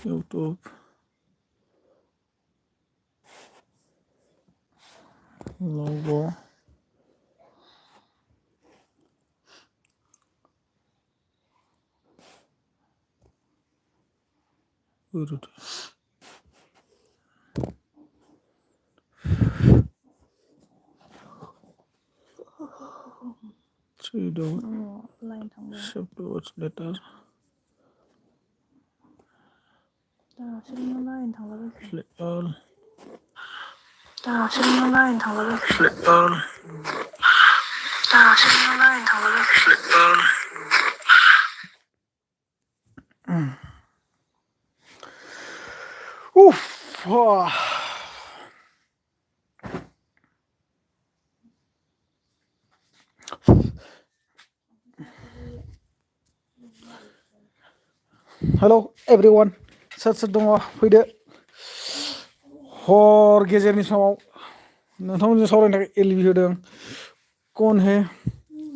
YouTube logo Urdu three down shift towards letter select all select all select all Oof. Hello everyone सोर दङ फैदो हर गेजेरनि समाव नोंथांमोनजों सावरायनो थाखाय एलबि होदों कौन है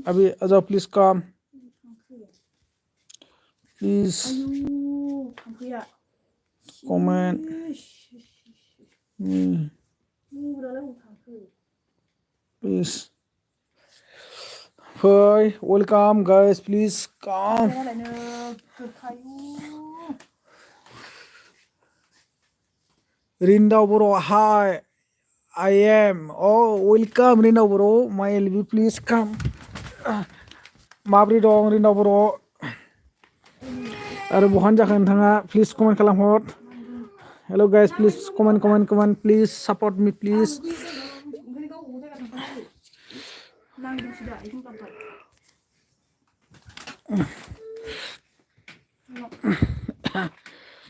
अभी आजा please come please comment please फै welcome guys please come Rindau Bro, hi. I am. Oh, welcome Rindau Bro. My LB, please come. Mabri dong Rindau Bro. Aru bukan jakan tanga. Please comment kalam hot. Hello guys, please comment. Please support me, please.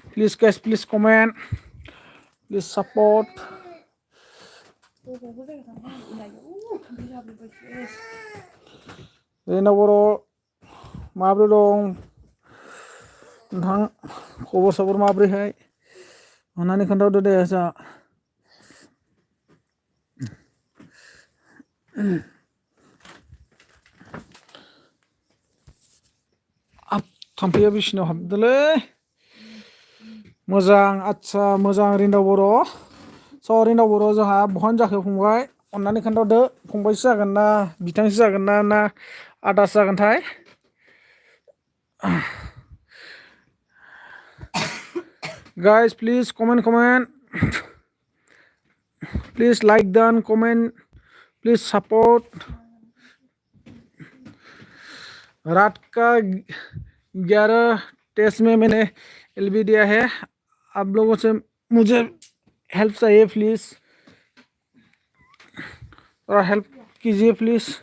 Please guys, please comment. Please support. Rindau Bro, Mabri dong. Nang खबर सबर माब्रैहाय अन्नानै खोन्थाहरदो दे आसा थाम्फैया बिसिनाव हाबदोलै मोजां आच्छा मोजां रिन्दाव बर' स' रिन्दाव बर' जोंहा बहानो जाखो फंबाय अन्नानै खोन्थाहरदो फंबायसो जागोन ना बिथांसो जागोन ना आदासो जागोनथाय Guys, please comment. Please like done, comment. Please support. रात का 11 टेस्ट में मैंने एलबी दिया है आप लोगों से मुझे हेल्प चाहिए प्लीज थोड़ा हेल्प कीजिए please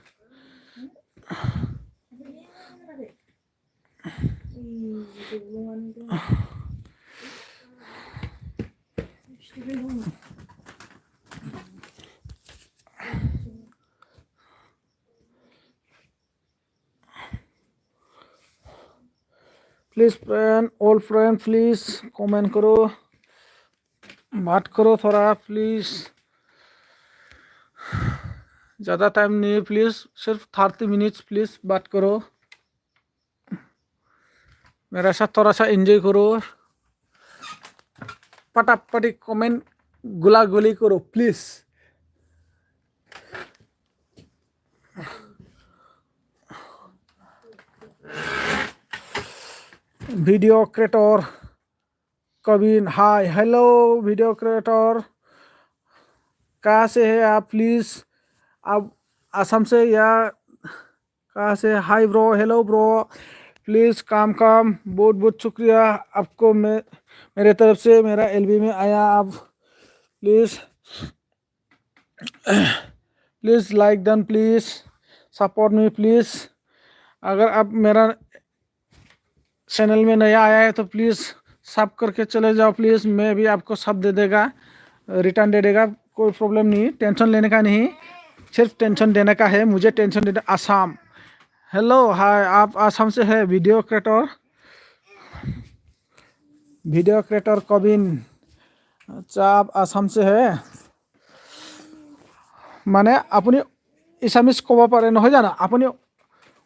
please friend all friend please comment करो बात करो थोड़ा प्लीज ज़्यादा टाइम नहीं प्लीज सिर्फ 30 मिनट्स प्लीज बात करो मेरा साथ थोड़ा सा एंजॉय करो पटापटी कमेंट गुला गुली करो please video creator Kavin hi hello video creator कहाँ से है आप प्लीज आप असम से या कहाँ से hi bro hello bro please काम बहुत बहुत शुक्रिया आपको मेरे तरफ से मेरा एलबी में आया आप please like done please support me please अगर आप मेरा चैनल में नया आया है तो प्लीज़ सब करके चले जाओ प्लीज़ मैं भी आपको सब दे देगा रिटर्न दे देगा कोई प्रॉब्लम नहीं टेंशन लेने का नहीं सिर्फ टेंशन देने का है मुझे टेंशन देना आसाम हेलो हाय आप आसाम से है वीडियो क्रिएटर कविन अच्छा आप आसाम से है माने আপুনি ইছামিজ ক'ব পাৰে নহয় জানো আপুনি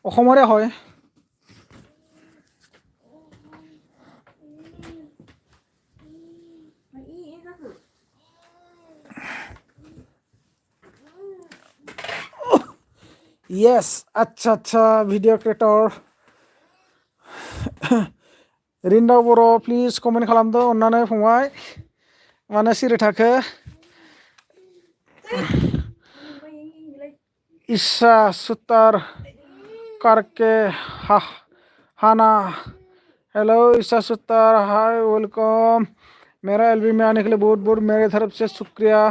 অসমৰে হয় Yes, अच्छा अच्छा भिडिअ क्रिएटर रिन्दाव बर' प्लिज कमेन्ट खालामदो अन्नानै फंबाय मानो सिरि थाखो ईशा सुतार करके हाना hello Isha Sutar hi welcome मेरा एलबी में आने के लिए बहुत बहुत मेरे तरफ से शुक्रिया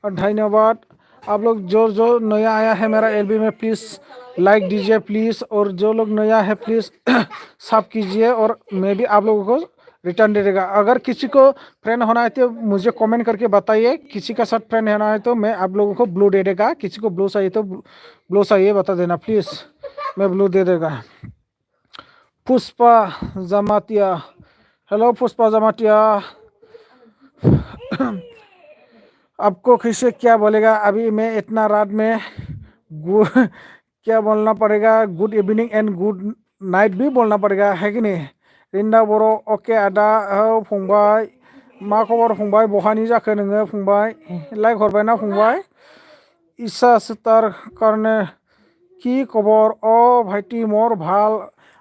और धन्यवाद। आप लोग जो नया आया है मेरा एलबी में प्लीज़ लाइक दीजिए प्लीज़, और जो लोग नया है प्लीज़ सब कीजिए, और मैं भी आप लोगों को रिटर्न दे देगा। अगर किसी को फ्रेंड होना है तो मुझे कमेंट करके बताइए, किसी का साथ फ्रेंड होना है तो मैं आप लोगों को ब्लू दे देगा, किसी को ब्लू चाहिए तो ब्लू चाहिए बता देना प्लीज़, मैं ब्लू दे देगा। पुष्पा जमातिया हेलो पुष्पा जमातिया आपको किसे क्या बोलेगा अभी मैं इतना रात में क्या बोलना पड़ेगा, good evening and good night भी बोलना पड़ेगा है कि नहीं। रिंदा बर' ओके आदा औ फंबाय मा खबर फंबाय बहानि जाखो नोङो फंबाय लाइक हरबायना फंबाय। ईशा सुतार करने কি খবর ও ভাইটি মোর ভাল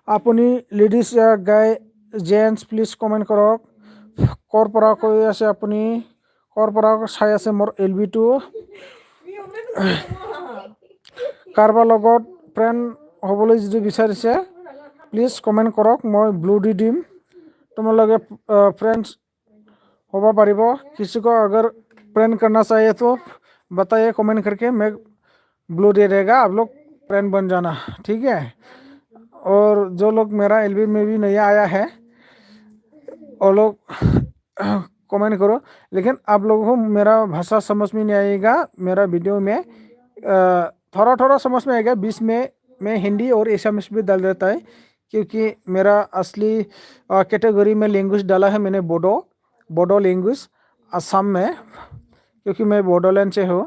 আপুনি ladies guy gents please comment কৰক ক'ৰ পৰা কৈ আছে আপুনি, ক'ৰ পৰা চাই আছে মোৰ এলবিটো, কাৰোবাৰ লগত ফ্ৰেণ্ড হ'বলৈ যদি বিচাৰিছে প্লিজ কমেন্ট কৰক, মই ব্লু দি দিম, তোমালোকে फ्रेंड्स होगा पारिबो। किसी को अगर फ्रेंड करना चाहिए तो बताइए कमेंट करके, मैं ब्लू दे देगा, आप लोग फ्रेंड बन जाना ठीक है। और जो लोग मेरा एलबी में भी नया आया है वो लोग कमेंट करो, लेकिन आप लोगों को मेरा भाषा समझ में नहीं आएगा, मेरा वीडियो में थोड़ा थोड़ा समझ में आएगा, बीच में मैं हिंदी और एसामिस भी डाल देता है, क्योंकि मेरा असली कैटेगरी में लैंग्वेज डाला है मैंने बोडो लैंग्वेज असम में, क्योंकि मैं बोडोलैंड से हूँ,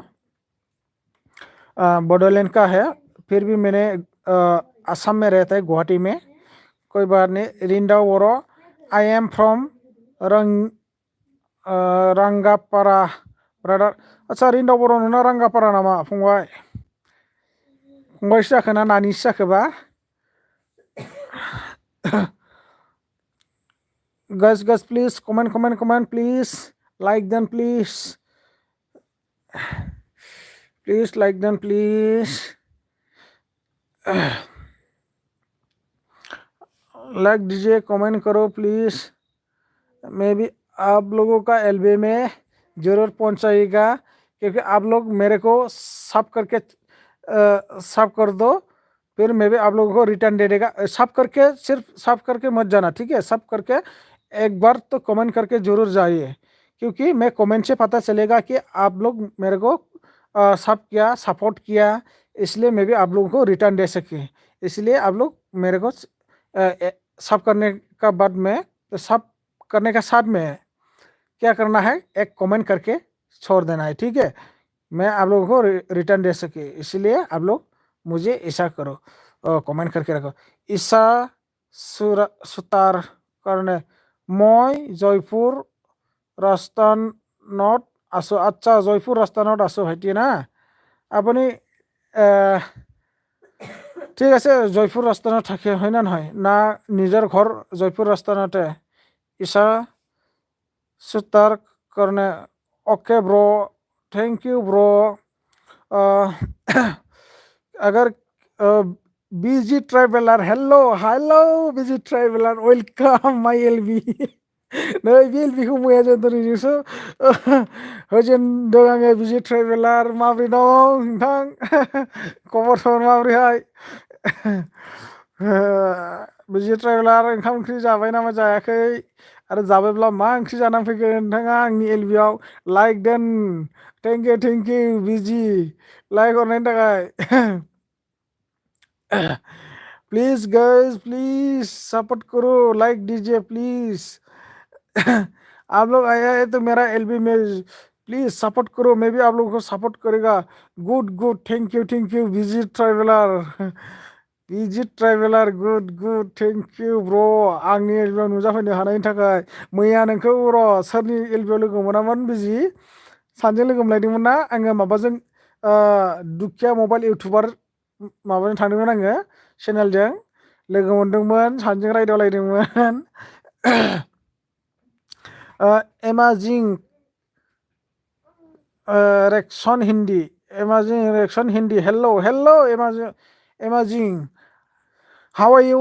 बोडोलैंड का है, फिर भी मैंने असम में रहता है गुवाहाटी में, कोई बात नहीं। रिंदा बर' I am from Rangapara brother. अच्छा रिंदा बर' नोंना रंगापारा नामा फंबाय, फंबायसो जाखोना नानिसो जाखोबा। guys please comment please, like them please like them please, like दीजिए कमेंट करो प्लीज़, मैं भी आप लोगों का एलबी में ज़रूर पहुंचाइएगा, क्योंकि आप लोग मेरे को सब करके सब कर दो, फिर मैं भी आप लोगों को रिटर्न दे देगा। सब करके सिर्फ सब करके मत जाना ठीक है, सब करके एक बार तो कमेंट करके ज़रूर जाइए, क्योंकि मैं कमेंट से पता चलेगा कि आप लोग मेरे को सब किया सपोर्ट किया, इसलिए मैं भी आप लोगों को रिटर्न दे सके। इसलिए आप लोग मेरे को सब करने का बाद में सब करने का साथ में क्या करना है, एक कमेंट करके छोड़ देना है ठीक है, मैं आप लोगों को रिटर्न दे सके, इसलिए आप लोग मुझे ऐसा करो, कमेंट करके रखो। ईशा सुतार करने मैं जयपुर राजस्थानत आसो। अच्छा जयपुर राजस्थानत आसो भाइटी ना আপুনি ঠিক আছে জয়পুৰ ৰাজস্থানত থাকে হয় না নহয়, না নিজৰ ঘৰ জয়পুৰ ৰাজস্থানতে। ঈশা सुतार करने okay bro thank you bro. अगर busy traveller hello hello busy traveller welcome my एलबी नै बे एलबिखौ मैया जों दिनैसो होजेन दं आङो। बीजी ट्रेवलार माब्रै दं नोंथां खबर सबर माब्रैहाय? बीजी ट्रेवलार ओंखाम ओंख्रि जाबाय नामा जायाखै, आरो जाबायब्ला मा ओंख्रि जानानै फैगोन नोंथाङा आंनि एलबियाव like then. Thank you busy like हरनायनि थाखाय। प्लीज गाइस प्लीज सपोर्ट करो, लाइक दीजिए प्लीज। आप लोग आया है तो मेरा एलबी में प्लीज सपोर्ट करो, मैं भी आप लोगों को सपोर्ट करेगा। Good thank you BG traveller good thank you bro आंनि एलबियाव नुजाफैनो हानायनि थाखाय। मैया नोंखौ र' सोरनि एलबियाव लोगो मोनामोन बिजि सानजों लोगो मोनलायदोंमोन ना आङो माबाजों दुखिया मबाइल इउटुबार माबाजों थांदोंमोन आङो चेनेलजों लोगो मोनदोंमोन सानैजों रायदावलायदोंमोन amazing reaction Hindi amazing reaction Hindi hello hello amazing how are you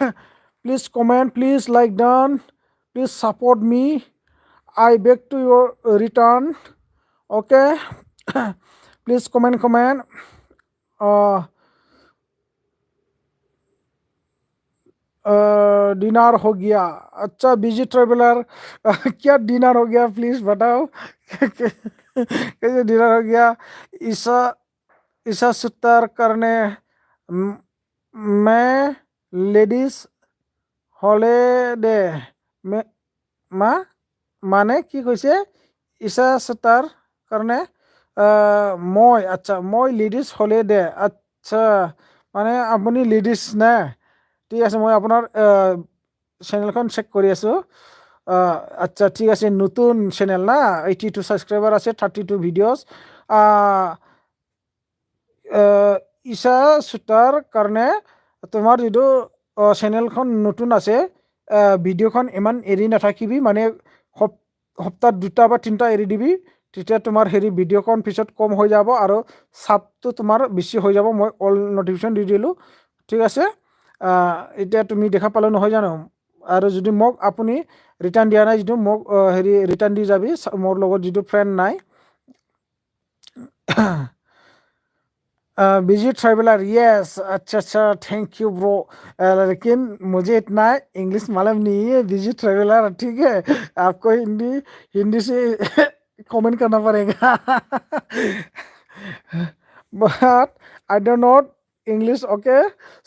please comment please like down please support me I beg to your return. Okay. Please comment. Dinner हो गया अच्छा बिजी ट्रेवलर क्या डिनर हो गया प्लीज बताओ कैसे dinner हो गया ईसा ईसा सुतर करने मैं लेडीज हॉलिडे में मा माने কি কৈছে ইশা সুতার কারণে মই আচ্ছা মই লেডিজ হলিডে আচ্ছা মানে আপুনি লেডিজ না ঠিক আছে মই আপোনাৰ চেনেলখন চেক কৰি আছোঁ আচ্ছা ঠিক আছে নতুন চেনেল না 82 সাবস্ক্রাইবার আছে 32 ভিডিওস ঈশা সুতাৰ কাৰণে তোমাৰ যিটো চেনেলখন নতুন আছে ভিডিঅ'খন ইমান এৰি নাথাকিবি মানে সপ্তাহ 2টা বা 3টা এৰি দিবি তেতিয়া তোমাৰ হেৰি ভিডিঅ'খন পিছত কম হৈ যাব আৰু সাবটো তোমাৰ বেছি হৈ যাব মই অল নটিফিকেশ্যন দি দিলোঁ ঠিক আছে এতিয়া তুমি দেখা পালে নহয় জানো আৰু যদি মোক আপুনি ৰিটাৰ্ণ দিয়া নাই যিটো মোক হেৰি ৰিটাৰ্ণ দি যাবি মোৰ লগত যিটো ফ্ৰেণ্ড নাই बिजी ट्रैवलर यस अच्छा थैंक यू ब्रो लेकिन मुझे इतना इंग्लिश मालूम नहीं है बिजी ट्रैवलर ठीक है आपको हिंदी से कमेंट करना पड़ेगा but I don't know English okay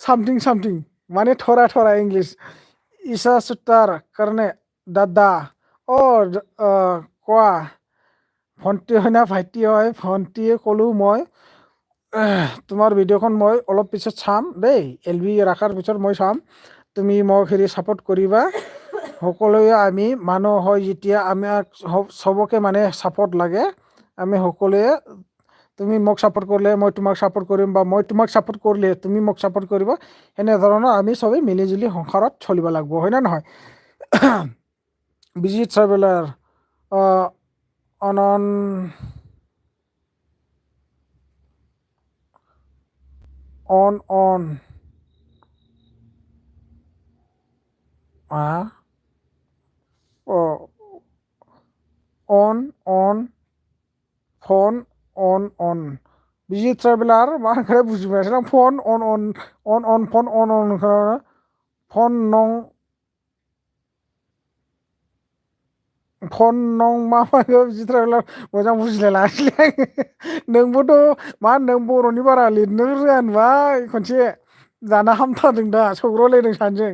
something माने थोड़ा इंग्लिश ईशा सुतार करने दादा और কোৱা ভণ্টি হয় না ভাইটি হয় ভণ্টিয়ে ক'লোঁ মই তোমাৰ ভিডিঅ'খন মই অলপ পিছত চাম দেই LB ৰাখাৰ পিছত মই চাম তুমি মোক হেৰি ছাপোৰ্ট কৰিবা সকলোৱে আমি মানুহ হয় যেতিয়া আমাক চবকে মানে ছাপোৰ্ট লাগে আমি সকলোৱে তুমি মোক ছাপোৰ্ট কৰিলে মই তোমাক ছাপোৰ্ট কৰিম বা মই তোমাক ছাপোৰ্ট কৰিলে তুমি মোক ছাপোৰ্ট কৰিবা এনেধৰণৰ আমি চবেই মিলিজুলি সংসাৰত চলিব লাগিব হয় না নহয় বিজি ট্ৰেভেলাৰ অনন on on phone on busy traveller मा होनखो बुजिबायसै आं phone on phone on phone नं मा बिजि ट्रेवलार मोजां बुजिलायलाङासैलै नोंबोथ' मा नों बर'नि बारा लिरनो रोङा होनबाय खनसे जाना हामथारदों दा सौग्रावलायदों सानैजों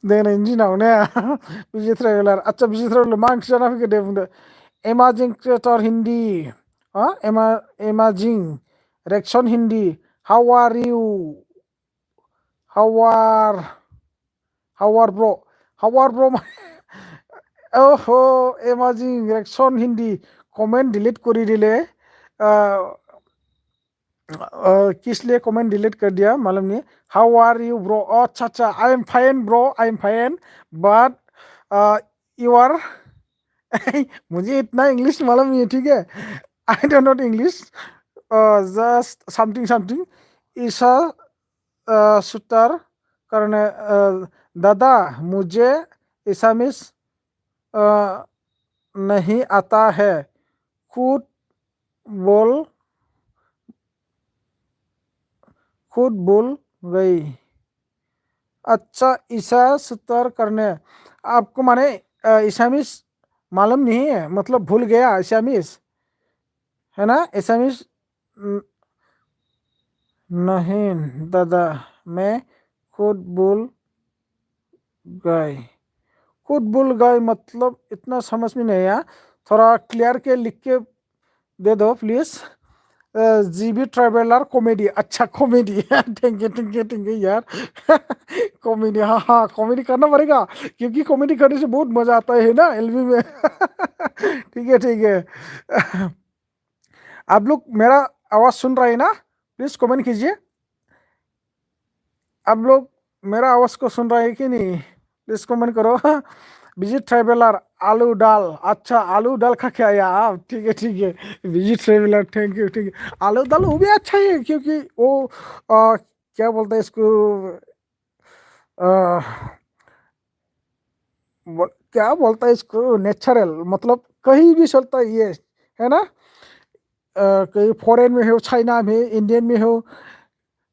दिनैनि दिनाव ने बिजि ट्रेवलार आচ্ছা बिजि ट्रेवलार मा ओंख्रि जाना फैखो दे बुंदो amazing creator Hindi amazing reaction Hindi how are you how are bro ओहो amazing reaction Hindi comment delete कर दिले किस लिए कमेंट डिलीट कर दिया मालूम नहीं हाउ आर यू ब्रो अच्छा I am fine bro I am fine but you are मुझे इतना इंग्लिश मालूम नहीं है ठीक है I don't know English just something Isha Sutar करने दादा मुझे इसामिस नहीं आता है खुद बोल गई अच्छा ईशा सुतार करने आपको माने इसामिस मालूम नहीं है मतलब भूल गया इसामिस है ना इसामिस नहीं दादा मैं खुद भूल गई मतलब इतना समझ में नहीं आया थोड़ा क्लियर के लिख के दे दो प्लीज जीबी ट्रैवलर कॉमेडी अच्छा कॉमेडी थैंक यू यार कॉमेडी हाँ कॉमेडी करना पड़ेगा क्योंकि कॉमेडी करने से बहुत मज़ा आता है ना LB में ठीक है आप लोग मेरा आवाज़ सुन रहे हैं ना? प्लीज़ कमेंट कीजिए। आप लोग मेरा आवाज़ को सुन रहे हैं कि नहीं? प्लीज़ कमेंट करो। बिजी ट्रैवलर आलू दाल, अच्छा आलू दाल खा के आया आप, ठीक है ठीक है। बिजी ट्रैवलर थैंक यू, ठीक है। आलू दाल वो भी अच्छा ही है क्योंकि वो क्या बोलते हैं इसको, अ, क्या बोलता है इसको, नेचुरल, मतलब कहीं भी चलता है ये, है ना? कहीं फॉरेन में हो, चाइना में, इंडियन में हो,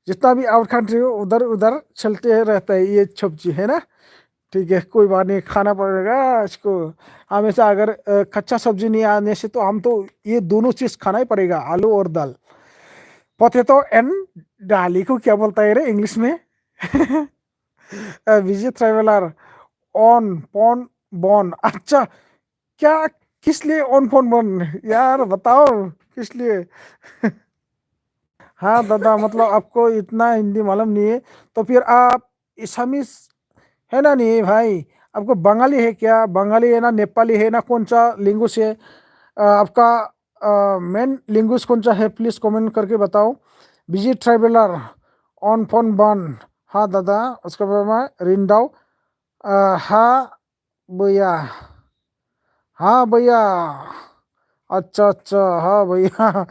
जितना भी आउट कंट्री हो, उधर उधर चलते रहता है ये सब्जी, है ना? ठीक है, कोई बात नहीं, खाना पड़ेगा इसको हमेशा। अगर कच्चा सब्जी नहीं आने से तो हम तो ये दोनों चीज खाना ही पड़ेगा, आलू और दाल। पोटैटो एंड दाली को क्या बोलता है रे इंग्लिश में? विजी ट्रैवलर ऑन पॉन बॉन, अच्छा क्या, किस लिए ऑन फोन बॉन यार, बताओ किस लिए? हाँ दादा, मतलब आपको इतना हिंदी मालूम नहीं है, तो फिर आप इसामीस है ना? नहीं भाई, आपको बंगाली है क्या? बंगाली है ना, नेपाली है ना, कौन सा लैंग्वेज है आपका? मेन लैंग्वेज कौन सा है? प्लीज़ कमेंट करके बताओ। बिजी ट्रैवलर ऑन फोन बन, हाँ दादा, उसके बाद में रिंडाओ, हाँ भैया, हाँ भैया, अच्छा अच्छा, हाँ भैया।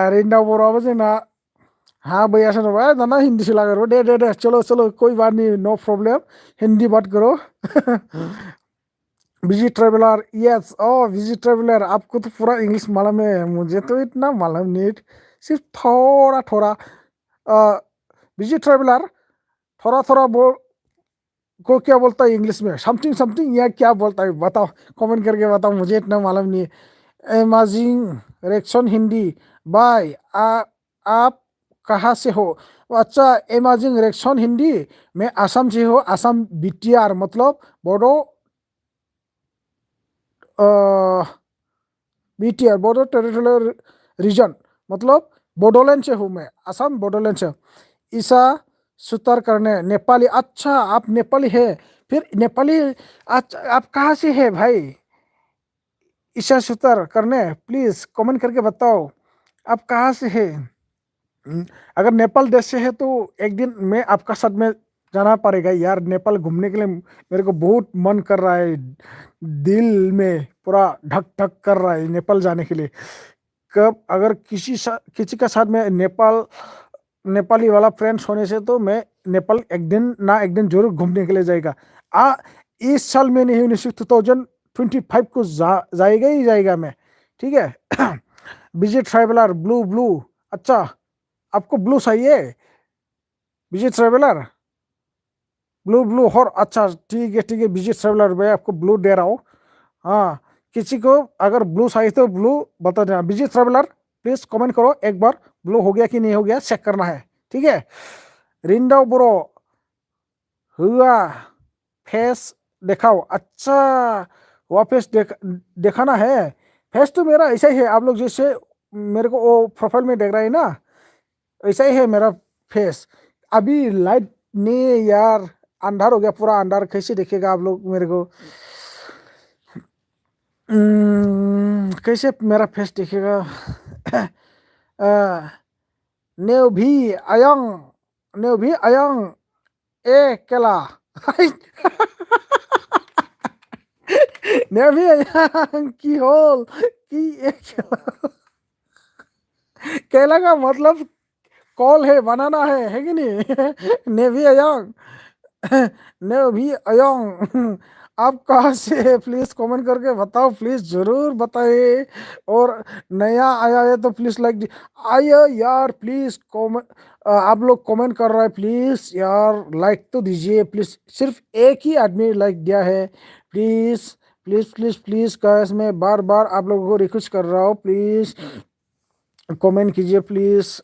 रिंडाओ बोल रहा जोंना, हाँ भैया सुनो भाई, दाना हिंदी से लगा, दे दे दे, चलो चलो, कोई बात नहीं, नो प्रॉब्लम, हिंदी बात करो। बिजी ट्रैवलर, यस, ओ बिजी ट्रैवलर, आपको तो पूरा इंग्लिश मालूम है, मुझे तो इतना मालूम नहीं, सिर्फ थोड़ा थोड़ा। बिजी ट्रैवलर थोड़ा थोड़ा बोल को क्या बोलता है इंग्लिश में? समथिंग समथिंग या क्या बोलता है, बताओ, कमेंट करके बताओ, मुझे इतना मालूम नहीं है। अमेजिंग रिएक्शन हिंदी बाय, आप कहाँ से हो? अच्छा, अमेजिंग रिएक्शन हिंदी, मैं असम से हो, असम बीटीआर मतलब Bodo, BTR Bodo territorial reason, मतलब बोडोलैंड से हूँ मैं, असम बोडोलैंड से। ईसा सुतार करने नेपाली, अच्छा आप नेपाली है, फिर नेपाली, अच्छा आप कहाँ से है भाई? ईशा सुतार करने प्लीज कमेंट करके बताओ, आप कहाँ से है? अगर नेपाल देश से है तो एक दिन मैं आपका साथ में जाना पड़ेगा यार, नेपाल घूमने के लिए मेरे को बहुत मन कर रहा है, दिल में पूरा धक धक कर रहा है नेपाल जाने के लिए। कब अगर किसी का साथ में नेपाल, नेपाली वाला फ्रेंड्स होने से तो मैं नेपाल एक दिन ना एक दिन जरूर घूमने के लिए जाएगा। आ इस साल में नहीं, 2025 को जाएगा ही जाएगा मैं, ठीक है। विजय ट्रैवलर ब्लू ब्लू, अच्छा आपको ब्लू चाहिए? विजय ट्रैवलर ब्लू ब्लू, और अच्छा ठीक है, विजय ट्रैवलर मैं आपको ब्लू दे रहा हूँ। हाँ, किसी को अगर ब्लू चाहिए तो ब्लू बता देना। विजय ट्रैवलर प्लीज कमेंट करो एक बार, ब्लू हो गया कि नहीं हो गया चेक करना है, ठीक है। रिंडाओ ब्रो हुआ, फेस दिखाओ, अच्छा हुआ फेस दिखाना है। फेस तो मेरा ऐसा ही है, आप लोग जैसे मेरे को वो प्रोफाइल में देख रहे हैं ना, ऐसा ही है मेरा फेस। अभी लाइट नहीं है यार, अंधार हो गया, पूरा अंधार, कैसे देखेगा आप लोग मेरे को? कैसे मेरा फेस दिखेगा? नेव भी अयंग, नेव भी अयंग, ए केला। नेव भी अयंग की होल की ए केला। केला का मतलब कॉल है, बनाना है कि नहीं? नेवी अयंग, ने भी अयंग, आप कहाँ से है? प्लीज कमेंट करके बताओ, प्लीज जरूर बताइए। और नया आया है तो प्लीज लाइक, आया यार प्लीज कमेंट, आप लोग कमेंट कर रहे हैं, प्लीज यार लाइक तो दीजिए प्लीज, सिर्फ एक ही आदमी लाइक दिया है, please please please please guys, मैं बार बार आप लोगों को रिक्वेस्ट कर रहा हूँ, प्लीज कमेंट कीजिए प्लीज।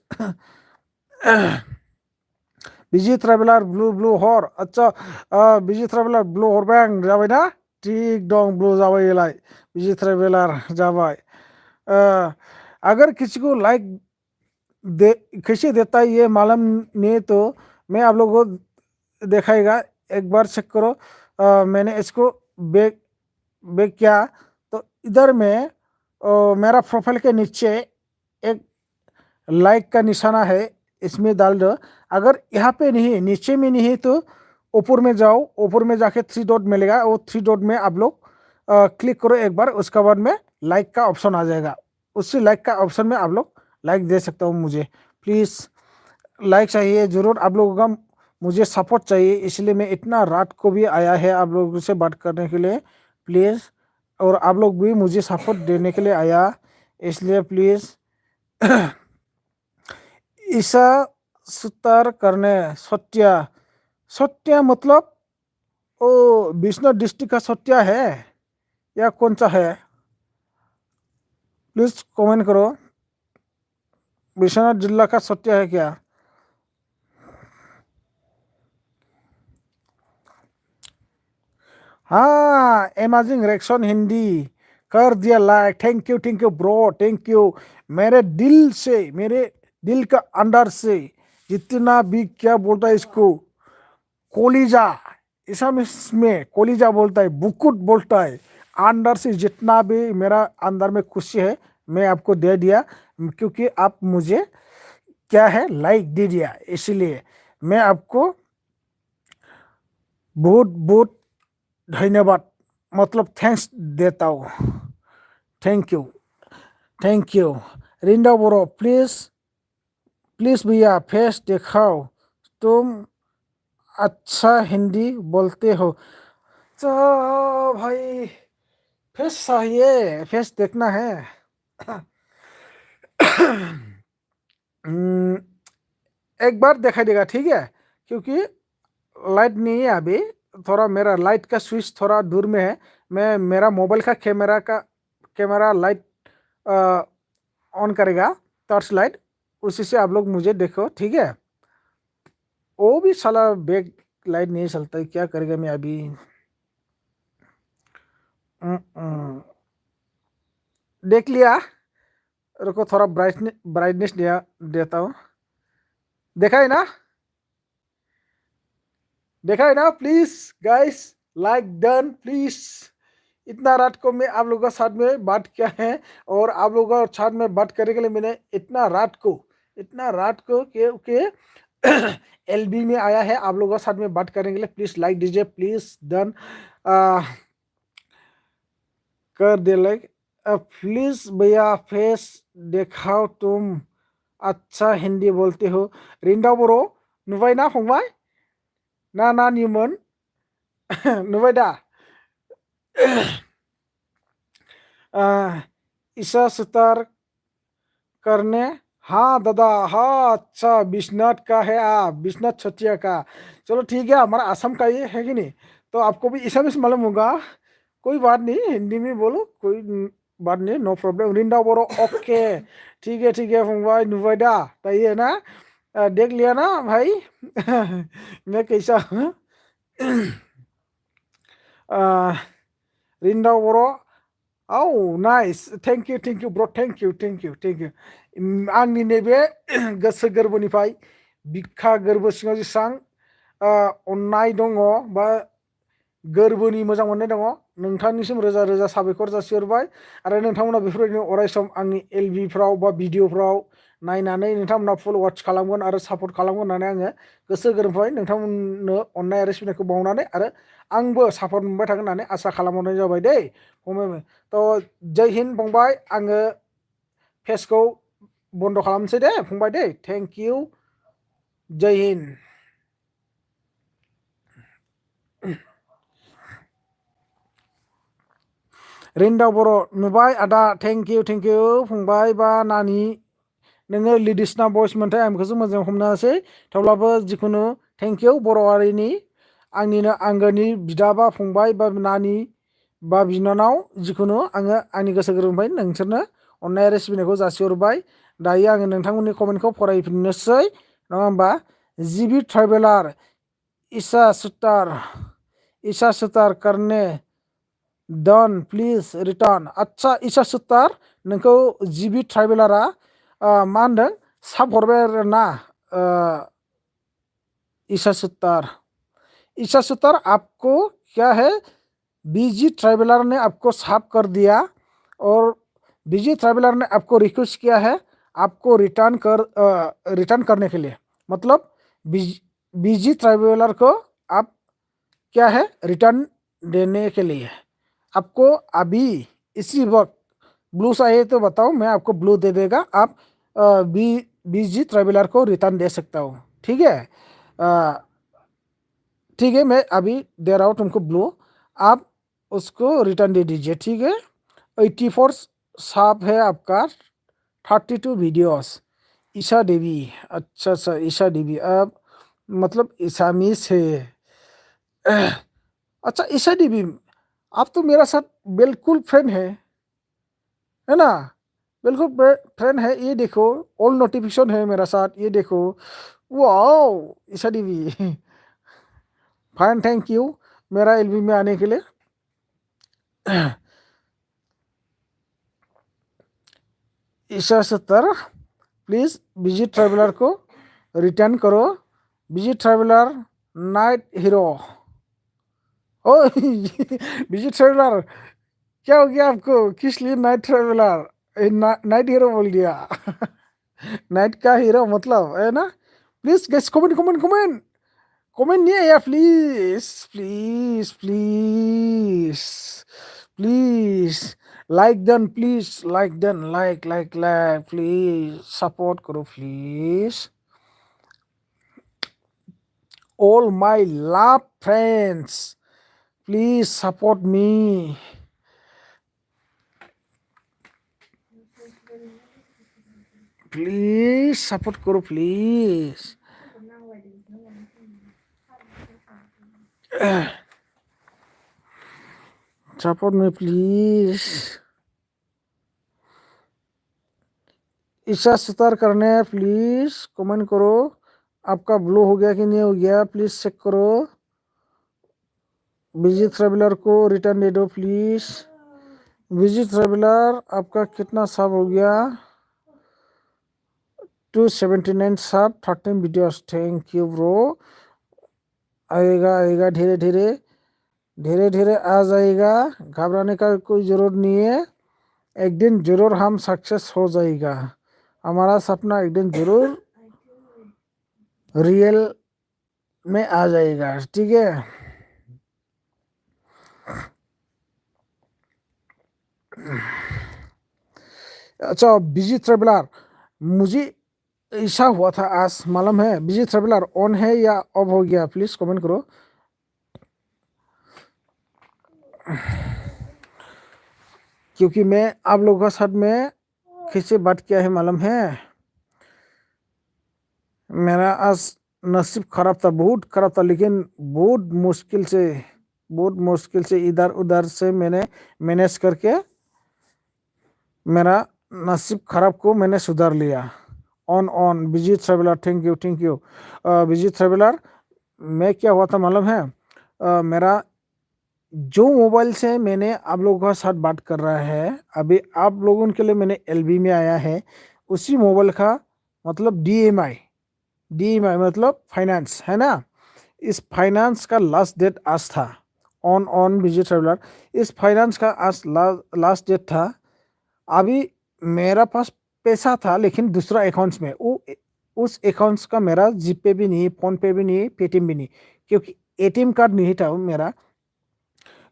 बिजी ट्रेवलार ब्लू ब्लू हर, अच्छा बिजी ट्रेवलार ब्लू हरबाय जाबाय ना, ठीक दं ब्लू जाबायलाय, बिजी ट्रेवलार जाबाय। अगर किसी को लाइक दे कैसे देता है ये मालूम नहीं, तो मैं आप लोगों को दिखाएगा, एक बार चेक करो। मैंने इसको बैक बैक किया तो इधर में मेरा प्रोफाइल के नीचे एक लाइक का निशाना है, इसमें डाल दो। अगर यहाँ पे नहीं, नीचे में नहीं, तो ऊपर में जाओ, ऊपर में जाके 3 डॉट मिलेगा, वो 3 डॉट में आप लोग क्लिक करो एक बार, उसके बाद में लाइक का ऑप्शन आ जाएगा। उसी लाइक का ऑप्शन में आप लोग लाइक दे सकते हो। मुझे प्लीज़ लाइक चाहिए ज़रूर, आप लोगों का मुझे सपोर्ट चाहिए, इसलिए मैं इतना रात को भी आया है आप लोगों से बात करने के लिए। प्लीज़, और आप लोग भी मुझे सपोर्ट देने के लिए आया, इसलिए प्लीज़ ईशा सुतार करने सत्या। सत्या मतलब ओ विष्णु डिस्ट्रिक्ट का सत्या है या कौन सा है? प्लीज़ कमेंट करो, विश्वनाथ जिला का सत्या है क्या? हाँ, अमेजिंग रिएक्शन हिंदी कर दिया like, thank you bro, thank you. मेरे दिल से, मेरे दिल का अंदर से जितना भी क्या बोलता है इसको, कोलिजा, इसमें कोलिजा बोलता है, बुकुट बोलता है, अंदर से जितना भी मेरा अंदर में खुशी है मैं आपको दे दिया, क्योंकि आप मुझे क्या है लाइक दे दिया, इसलिए मैं आपको बहुत बहुत धन्यवाद, मतलब थैंक्स देता हूँ। Thank you, thank you. रिंदा बोरो, प्लीज़ प्लीज़ भैया फेस दिखाओ, तुम अच्छा हिंदी बोलते हो। तो भाई फेस चाहिए, फेस देखना है। एक बार देखा देगा, ठीक है, क्योंकि लाइट नहीं है अभी, थोड़ा मेरा लाइट का स्विच थोड़ा दूर में है। मैं मेरा मोबाइल का कैमरा लाइट ऑन करेगा, टॉर्च लाइट, उसी से आप लोग मुझे देखो, ठीक है। वो भी साला बैक लाइट नहीं चलता, क्या करेगा मैं अभी। देख लिया, रुको थोड़ा ब्राइटनेस देता हूँ। देखा है ना, देखा है ना? Please guys, like done please. इतना रात को मैं आप लोगों के साथ में बात किया है, और आप लोगों के साथ में बात करने के लिए मैंने इतना रात को क्योंकि एलबी में आया है आप लोगों के साथ में बात करने के लिए। प्लीज लाइक दीजिए, प्लीज डन कर दे लाइक। प्लीज भैया फेस दिखाओ, तुम अच्छा हिंदी बोलते हो। रिंदा बरो नुबाय ना फंबाय? ना निमोन नुबाय दा? ईशा सुतार करने, हाँ दादा, हाँ अच्छा, विश्वनाथ का है आप, विश्वनाथ छटिया का। चलो ठीक है, हमारा असम का ये है कि नहीं, तो आपको भी ईशा भी मालूम होगा। कोई बात नहीं, हिंदी में बोलो, कोई बात नहीं, नो प्रॉब्लम। रिंदा बोलो, ओके ठीक है फंगबाई नुबायदा, तय है ना? देख लिया ना भाई मैं कैसा हूँ। रिंदा बोलो, औ nice, thank you bro, thank you. आंनि नैबे गोसो गोरबोनिफ्राय बिखा गोरबो सिङाव जेसेबां अननाय दङ बा गोरबोनि मोजां मोननाय दङ, नोंथांनिसिम रोजा रोजा साबायखर जासिहरबाय। आरो नोंथांमोना बेफोरबायदिनो अरायसम आंनि एलबिफ्राव बा भिडिअफ्राव नायनानै नोंथांमोना फुल वाच खालामगोन आरो सापर्ट खालामगोन होननानै आङो गोसो गोरबोनिफ्राय नोंथांमोननो अननाय आरो सिबिनायखौ बावनानै, आरो आंबो सापर्ट मोनबाय थागोन होननानै आसा खालामहरनाय जाबाय दै फंबाय। थ' जय हिन्द फंबाय, आङो फेसखौ बन्द' खालामनोसै दे फंबाय दे, थेंक इउ, जय हिन्द। रिंदा बर' नुबाय आदा, थेंक इउ फंबाय बा नानि, नोङो लेडिस ना बयस मोनथाय आं बेखौसो मोजां हमनो हासै, थेवब्लाबो जिखुनु थेंक इउ बर' हारिनि, आंनिनो आंगोनि बिदा बा फंबाय बा नानि बा बिनानाव, जिखुनु आङो आंनि गोसो गोरबोनिफ्राय नोंसोरनो अननाय आरो सिबिनायखौ जासिहरबाय। दायो आङो नोंथांमोननि कमेन्टखौ फरायफिननोसै, नङा होमबा? जिबि ट्राइबेलार ईशा सुतार करने डन प्लिज रिटार्न। आच्छा ईशा सुतार, नोंखौ जिबि ट्राइबेलारा मा होनदों, साब हरबाय आरो ना। ईशा सुतार आपको क्या है, बीजी ट्राइबेलर ने आपको साफ कर दिया, और बीजी ट्रैवलर ने आपको रिक्वेस्ट किया है आपको रिटर्न करने के लिए, मतलब बीजी ट्रैवलर को आप क्या है रिटर्न देने के लिए आपको अभी इसी वक्त ब्लू चाहिए तो बताओ, मैं आपको ब्लू दे देगा, आप बीजी ट्रैवलर को रिटर्न दे सकता हूँ। ठीक है, ठीक है, मैं अभी दे रहा हूँ तुमको ब्लू, आप उसको रिटर्न दे दीजिए। ठीक है, 84 साप है आपका, 32 वीडियोस। ईशा देवी, अच्छा अच्छा ईशा देवी, अब मतलब ईसामीस है। अच्छा ईशा देवी, आप तो मेरा साथ बिल्कुल फ्रेंड है ना, बिल्कुल फ्रेंड है। ये देखो ऑल नोटिफिकेशन है मेरा साथ, ये देखो। Wow Isha Devi, fine, thank you मेरा एलबी में आने के लिए। ईशा 70, प्लीज बीजी ट्रैवलर को रिटर्न करो। BG traveller night hero. ओ बीजी ट्रैवलर, क्या हो गया आपको, किस लिए नाइट ट्रैवलर नाइट हीरो बोल दिया? नाइट का हीरो मतलब है ना। Please guys, comment comment comment, comment नहीं आया, please please please please like done, please like done, like please support करो please. All my love friends please support me, please support करो please. Support me please. Isha Sutar करने हैं, please comment करो आपका blue हो गया कि नहीं हो गया, प्लीज चेक करो। बिजी ट्रैवलर को रिटर्न दे दो प्लीज। बिजी ट्रैवलर आपका कितना सब हो गया, 279 सब, 13 वीडियोस, थैंक यू ब्रो। आएगा आएगा, धीरे धीरे धीरे धीरे आ जाएगा, घबराने का कोई ज़रूरत नहीं है। एक दिन जरूर हम सक्सेस हो जाएगा, हमारा सपना एक दिन जरूर रियल में आ जाएगा। ठीक है, अच्छा बिजी ट्रैवलर, मुझे ऐसा हुआ था आज मालूम है, बिजी ट्रैवलर ऑन है या ऑफ हो गया, प्लीज कमेंट करो। क्योंकि मैं आप लोगों के साथ में कैसे बात किया है मालूम है, मेरा आज नसीब खराब था, बहुत खराब था, लेकिन बहुत मुश्किल से इधर उधर से मैंने मैनेज करके मेरा नसीब खराब को मैंने सुधार लिया। On on busy traveller, thank you thank you. Busy traveller, मैं क्या हुआ था मालूम है, मेरा जो मोबाइल से मैंने आप लोगों के साथ बात कर रहा है अभी, आप लोगों के लिए मैंने एलबी में आया है, उसी मोबाइल का मतलब डीएमआई मतलब फाइनेंस है ना, इस फाइनेंस का लास्ट डेट आज था। ऑन ऑन बिजी ट्रैवलर, इस फाइनेंस का आज लास्ट डेट था। अभी मेरा पास पैसा था लेकिन दूसरा अकाउंट्स में, वो उस अकाउंट्स का मेरा जीपे भी नहीं, फोन पे भी नहीं, पेटीएम भी नहीं, क्योंकि एटीएम कार्ड नहीं था वो मेरा,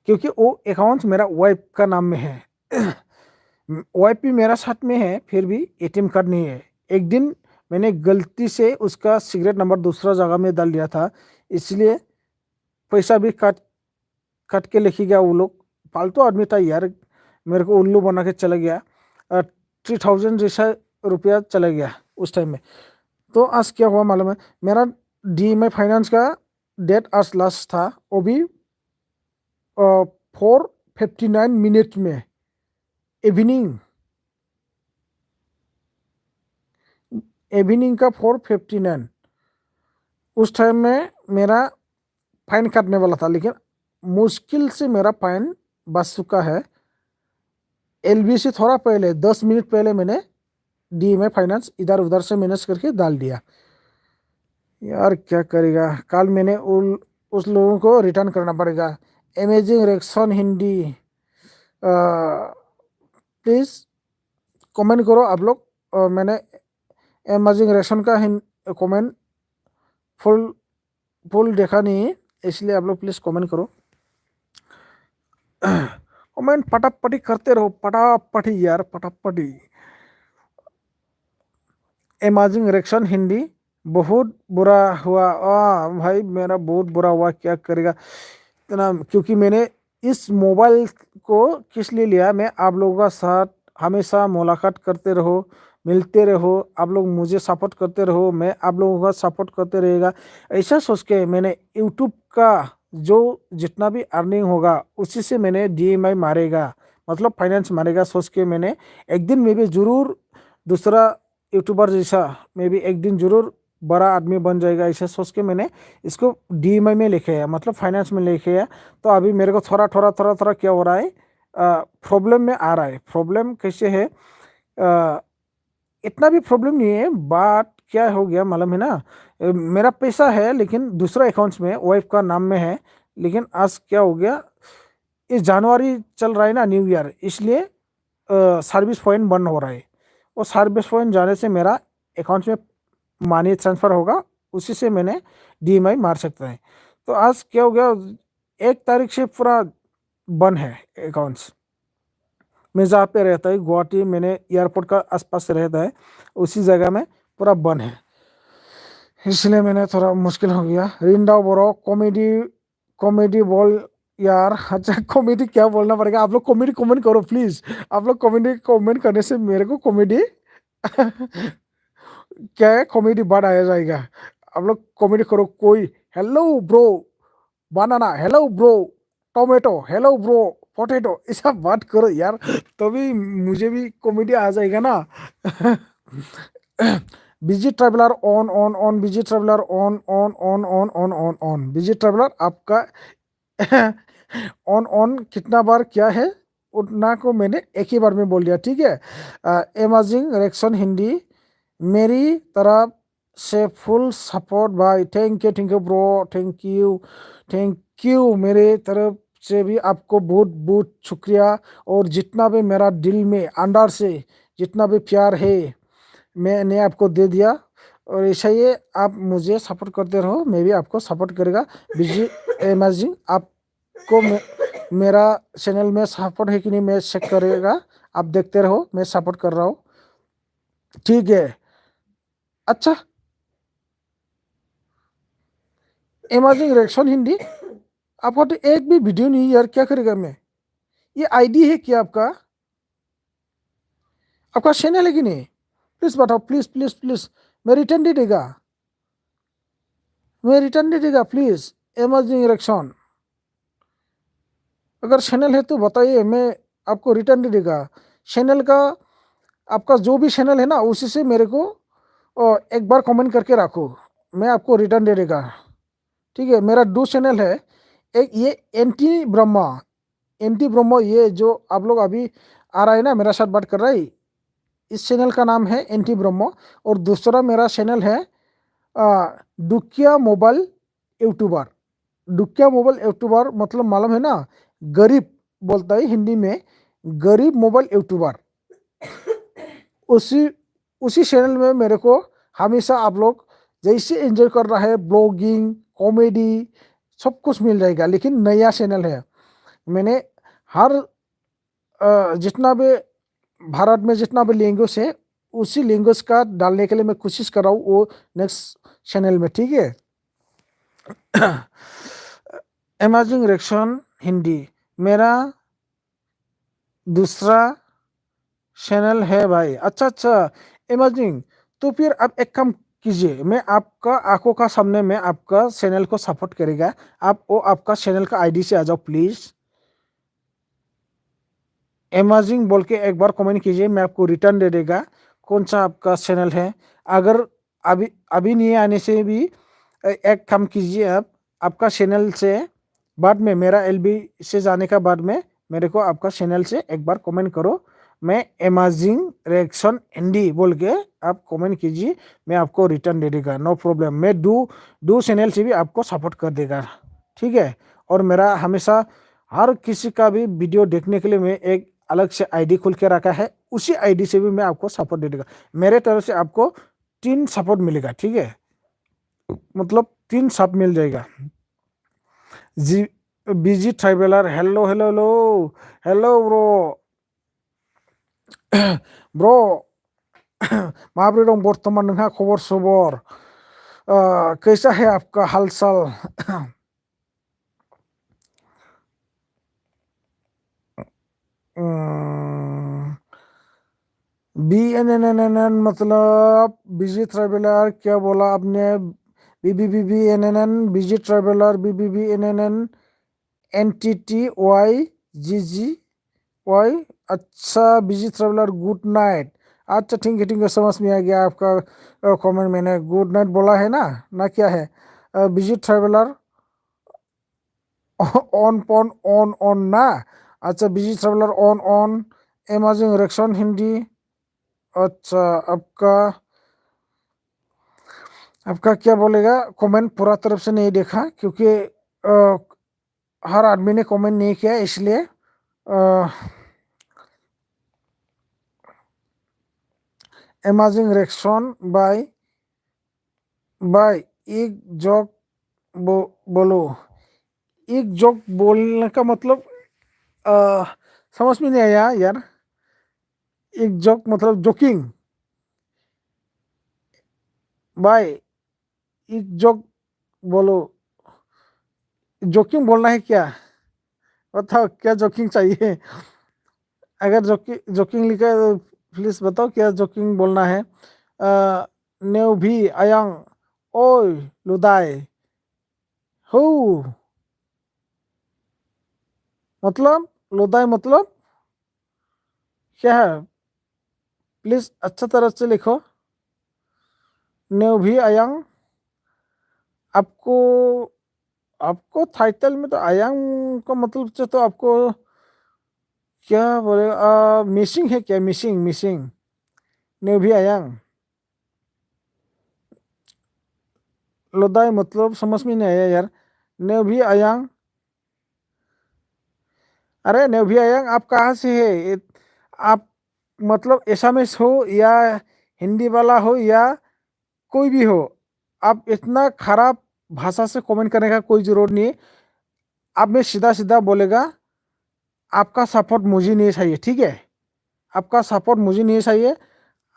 क्योंकि वो अकाउंट मेरा वाइफ का नाम में है। वाइफ भी मेरा साथ में है, फिर भी एटीएम कार्ड नहीं है। एक दिन मैंने गलती से उसका सिगरेट नंबर दूसरा जगह में डाल दिया था, इसलिए पैसा भी काट काट के लिखी गया। वो लोग फालतू आदमी था यार, मेरे को उल्लू बना के चला गया। 3000 जैसा रुपया चला गया उस टाइम में। तो आज क्या हुआ मालूम है, मेरा डीएमआई फाइनेंस का डेट आज लास्ट था, वो भी 4:59 में इवनिंग का 4:59, उस टाइम में मेरा फाइन काटने वाला था, लेकिन मुश्किल से मेरा फाइन बच चुका है। एलबी से थोड़ा पहले 10 मिनट पहले मैंने डीएमआई फाइनेंस इधर उधर से मैनेज करके डाल दिया। यार क्या करेगा, कल मैंने उस लोगों को रिटर्न करना पड़ेगा। Amazing reaction Hindi, please comment करो आप लोग। मैंने अमेजिंग रिएक्शन का कमेंट फुल फुल देखा नहीं है, इसलिए आप लोग प्लीज़ कमेंट करो। कमेंट पटापटी करते रहो, पटापटी यार, पटापटी। अमेजिंग रिएक्शन हिंदी, बहुत बुरा हुआ। भाई मेरा बहुत बुरा हुआ, क्या करेगा इतना, क्योंकि मैंने इस मोबाइल को किस लिए लिया, मैं आप लोगों का साथ हमेशा मुलाकात करते रहो, मिलते रहो, आप लोग मुझे सपोर्ट करते रहो, मैं आप लोगों का सपोर्ट करते रहेगा, ऐसा सोच के मैंने यूट्यूब का जो जितना भी अर्निंग होगा उसी से मैंने DMI मारेगा, मतलब फाइनेंस मारेगा सोच के मैंने एक दिन में भी ज़रूर दूसरा यूट्यूबर जैसा मैं भी एक दिन जरूर बड़ा आदमी बन जाएगा, ऐसा सोच के मैंने इसको DMI में लिखे है, मतलब फाइनेंस में लिखे है। तो अभी मेरे को थोड़ा थोड़ा थोड़ा थोड़ा क्या हो रहा है, प्रॉब्लम में आ रहा है। प्रॉब्लम कैसे है, इतना भी प्रॉब्लम नहीं है, बात क्या हो गया मालूम है ना, मेरा पैसा है लेकिन दूसरा अकाउंट्स में वाइफ का नाम में है, लेकिन आज क्या हो गया, इस जनवरी चल रहा है ना न्यू ईयर, इसलिए सर्विस पॉइंट बंद हो रहा है। और सर्विस पॉइंट जाने से मेरा अकाउंट में मनी ट्रांसफ़र होगा, उसी से मैंने DMI मार सकता है। तो आज क्या हो गया, 1 तारीख से पूरा बंद है अकाउंट्स। मैं जहाँ पे रहता है गुवाहाटी, मैंने एयरपोर्ट का आसपास रहता है, उसी जगह में पूरा बंद है, इसलिए मैंने थोड़ा मुश्किल हो गया। रिंडा बोरो कॉमेडी, कॉमेडी बोल यार। अच्छा कॉमेडी क्या बोलना पड़ेगा, आप लोग कॉमेडी कमेंट करो प्लीज़। आप लोग कॉमेडी कमेंट करने से मेरे को कॉमेडी क्या है, कॉमेडी बढ़ आ जाएगा। आप लोग कॉमेडी करो, कोई hello bro banana, hello bro tomato, hello bro potato, ऐसा बात करो यार, तभी मुझे भी कॉमेडी आ जाएगा ना। Busy traveller on on on, busy traveller on on on on on on on, busy traveller आपका ऑन ऑन कितना बार क्या है उतना को मैंने एक ही बार में बोल दिया, ठीक है। अमेजिंग रिएक्शन हिंदी, मेरी तरफ से फुल सपोर्ट भाई, thank you bro, thank you मेरे तरफ से भी आपको बहुत बहुत शुक्रिया। और जितना भी मेरा दिल में अंदर से जितना भी प्यार है मैंने आपको दे दिया, और ऐसा ही आप मुझे सपोर्ट करते रहो, मैं भी आपको सपोर्ट करेगा। बिजी अमेजिंग आपको मेरा चैनल में सपोर्ट है कि नहीं मैं चेक करेगा, आप देखते रहो, मैं सपोर्ट कर रहा हूँ, ठीक है। अच्छा अमेजिंग रिएक्शन हिंदी, आपका तो एक भी वीडियो नहीं यार, क्या करेगा मैं, ये आईडी है क्या आपका, आपका चैनल है कि नहीं, प्लीज़ बताओ, प्लीज़ प्लीज़ प्लीज़, मैं रिटर्न दे देगा, मैं रिटर्न दे देगा प्लीज़। अमेजिंग रिएक्शन अगर चैनल है तो बताइए, मैं आपको रिटर्न दे देगा। चैनल का आपका जो भी चैनल है ना उसी से मेरे को एक बार कमेंट करके रखो, मैं आपको रिटर्न दे देगा, ठीक है। मेरा 2 चैनल है, एक ये एंटी ब्रह्मा, ये जो आप लोग अभी आ रहा है ना मेरा साथ बात कर रहा है, इस चैनल का नाम है एंटी ब्रह्मा। और दूसरा मेरा चैनल है Dukiya mobile YouTuber. Dukiya mobile YouTuber मतलब मालूम है ना, गरीब बोलता है हिंदी में, गरीब मोबाइल यूट्यूबर। उसी उसी चैनल में मेरे को हमेशा आप लोग जैसे एंजॉय कर रहा है, ब्लॉगिंग कॉमेडी सब कुछ मिल जाएगा, लेकिन नया चैनल है। मैंने हर जितना भी भारत में जितना भी लैंग्वेज है उसी लैंग्वेज का डालने के लिए मैं कोशिश कर रहा हूँ वो नेक्स्ट चैनल में, ठीक है। अमेजिंग रिएक्शन हिंदी मेरा दूसरा चैनल है भाई, अच्छा अमेजिंग, तो फिर आप एक काम कीजिए, मैं आपका आंखों का सामने में आपका चैनल को सपोर्ट करेगा, आप वो आपका चैनल का आईडी से आ जाओ प्लीज़, अमेजिंग बोल के एक बार कमेंट कीजिए, मैं आपको रिटर्न दे देगा कौन सा आपका चैनल है। अगर अभी अभी नहीं आने से भी एक काम कीजिए, आप आपका चैनल से बाद में मेरा LB से जाने का बाद में मेरे को आपका चैनल से एक बार कमेंट करो, मैं अमेजिंग रिएक्शन हिंदी बोल के आप कमेंट कीजिए, मैं आपको रिटर्न दे देगा, नो प्रॉब्लम। मैं दो चैनल से भी आपको सपोर्ट कर देगा, ठीक है। और मेरा हमेशा हर किसी का भी वीडियो देखने के लिए मैं एक अलग से आईडी खोल के रखा है, उसी आईडी से भी मैं आपको सपोर्ट दे देगा। मेरे तरफ से आपको 3 सपोर्ट मिलेगा, ठीक है, मतलब 3 सब मिल जाएगा। जी busy traveller, hello hello hello hello bro bro माबोरै दं बर्थमान नोंहा खबर सबर, कैसा है आपका हाल चाल? B N N N N N मतलब बीजी ट्रैवलर, क्या बोला आपने? B B B B N N N busy traveller, B B B N N N N T T Y G G Y. अच्छा बीजी ट्रैवलर, गुड नाइट। अच्छा ठीक है, समझ में आ गया आपका कमेंट, मैंने गुड नाइट बोला है ना क्या है? Busy traveller on phone on ना। अच्छा busy traveller on amazing reaction Hindi. अच्छा आपका आपका क्या बोलेगा? कमेंट पूरा तरफ से नहीं देखा क्योंकि हर आदमी ने कमेंट नहीं किया, इसलिए अमेजिंग रिएक्शन बाय एक जोक बोलो। एक जोक बोलने का मतलब अ, समझ में नहीं आया यार। एक जोक मतलब जोकिंग बाय, एक जोक बोलो। जोकिंग बोलना है क्या? बताओ क्या जोकिंग चाहिए? अगर जोकिंग लिखा है तो प्लीज बताओ क्या जोकिंग बोलना है। नेव भी आयांग ओय लुदाय हो, मतलब लुदाय मतलब क्या है? प्लीज अच्छा तरह से लिखो। नेव भी आयांग, आपको आपको टाइटल में तो आयांग का मतलब से तो आपको क्या बोलेगा? मिसिंग है क्या? मिसिंग मिसिंग नेव भी आयांग। लुदाय मतलब समझ में नहीं आया यार। नेव भी आयांग, अरे नेवी आयंग आप कहाँ से है आप? मतलब एसामिस हो या हिंदी वाला हो या कोई भी हो, आप इतना खराब भाषा से कमेंट करने का कोई जरूरत नहीं है। आप में सीधा सीधा बोलेगा, आपका सपोर्ट मुझे नहीं चाहिए, ठीक है? आपका सपोर्ट मुझे नहीं चाहिए।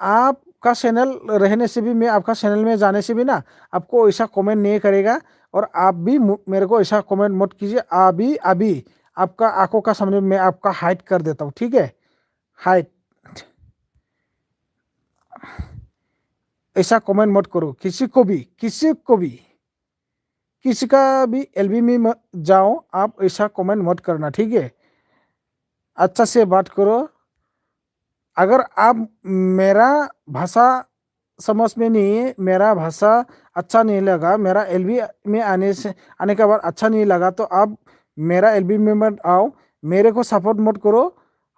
आपका चैनल रहने से भी, मैं आपका चैनल में जाने से भी ना आपको ऐसा कमेंट नहीं करेगा। और आप भी मेरे को ऐसा कमेंट मत कीजिए। अभी अभी आपका आंखों का सामने मैं आपका हाइड कर देता हूँ, ठीक है? हाइड, ऐसा कमेंट मत करो किसी को भी किसी का भी एलबी में मत जाओ, आप ऐसा कमेंट मत करना, ठीक है? अच्छा से बात करो। अगर आप मेरा भाषा समझ में नहीं है, मेरा भाषा अच्छा नहीं लगा, मेरा एलबी में आने के बाद अच्छा नहीं लगा, तो आप मेरा एलबी में मत आओ, मेरे को सपोर्ट मत करो।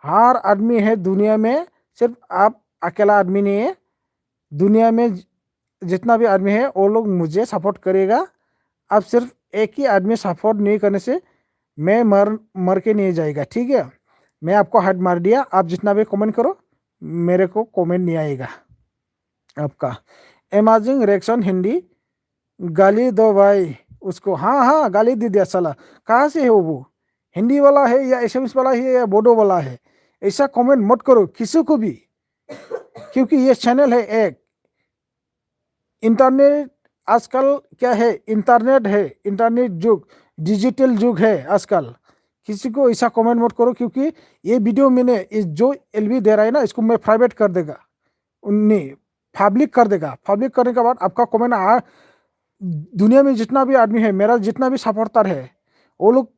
हर आदमी है दुनिया में, सिर्फ आप अकेला आदमी नहीं है। दुनिया में जितना भी आदमी है वो लोग मुझे सपोर्ट करेगा। आप सिर्फ एक ही आदमी सपोर्ट नहीं करने से मैं मर मर के नहीं जाएगा, ठीक है? मैं आपको हाथ मार दिया, आप जितना भी कमेंट करो मेरे को कमेंट नहीं आएगा आपका। अमेजिंग रिएक्शन हिंदी, गाली दो भाई उसको। हाँ हाँ गाली दे दिया साला। कहाँ से है वो? हिंदी वाला है या एसएमएस वाला है या बोडो वाला है? ऐसा कमेंट मत करो किसी को भी, क्योंकि ये चैनल है एक इंटरनेट। आजकल क्या है? इंटरनेट है, इंटरनेट युग, डिजिटल युग है आजकल। किसी को ऐसा कमेंट मत करो, क्योंकि ये वीडियो मैंने इस जो एलबी दे रहा है ना, इसको मैं प्राइवेट कर देगा, नहीं पब्लिक कर देगा। पब्लिक करने के बाद आपका कमेंट दुनिया में जितना भी आदमी है, मेरा जितना भी सपोर्टर है, वो लोग